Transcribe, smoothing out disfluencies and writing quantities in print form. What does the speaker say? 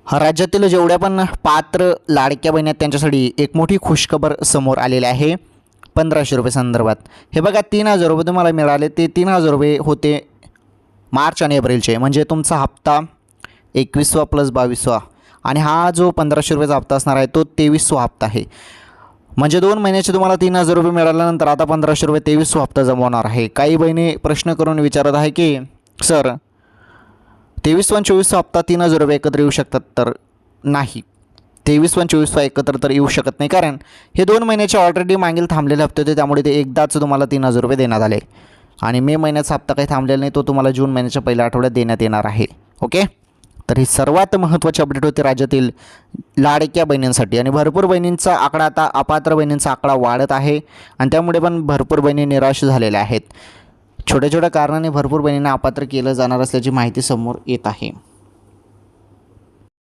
राज्यातील जेवढ्या पण पात्र लाडक्या बहिणी आहेत त्यांच्यासाठी एक मोठी खुशखबर समोर आलेली आहे 1500 रुपये संदर्भात. हे बघा 3000 रुपये तुम्हाला मिळाले, ते 3000 रुपये होते मार्च आणि एप्रिलचे. म्हणजे तुमचा हप्ता 21वा प्लस 22वा आणि हा जो 1500 रुपयाचा हप्ता असणार आहे तो 23वा हप्ता आहे. म्हणजे 2 महिन्याचे तुम्हाला 3000 रुपये मिळाल्यानंतर आता 1500 रुपये 23वा हप्ता जमवणार आहे. काही बहिणी प्रश्न करून विचारत आहे की सर 23वा आणि 24वा हप्ता 3000 रुपये एकत्र येऊ शकतात, तर नाही, 23वा आणि 24वा एकत्र तर येऊ शकत नाही, कारण हे 2 महिन्याचे ऑलरेडी मागील थांबलेले हप्ते होते, त्यामुळे ते एकदाच तुम्हाला 3000 रुपये देण्यात आले. आणि मे महिन्याचा हप्ता काही थांबलेला नाही, तो तुम्हाला जून महिन्याच्या पहिल्या आठवड्यात देण्यात येणार आहे. ओके, तर ही सर्वात महत्त्वाची अपडेट होती राज्यातील लाडक्या बहिणींसाठी. आणि भरपूर बहिणींचा आकडा, आता अपात्र बहिणींचा आकडा वाढत आहे आणि त्यामुळे पण भरपूर बहिणी निराश झालेल्या आहेत. छोट्या छोट्या कारणाने भरपूर बहिणींना अपात्र केलं जाणार असल्याची माहिती समोर येत आहे.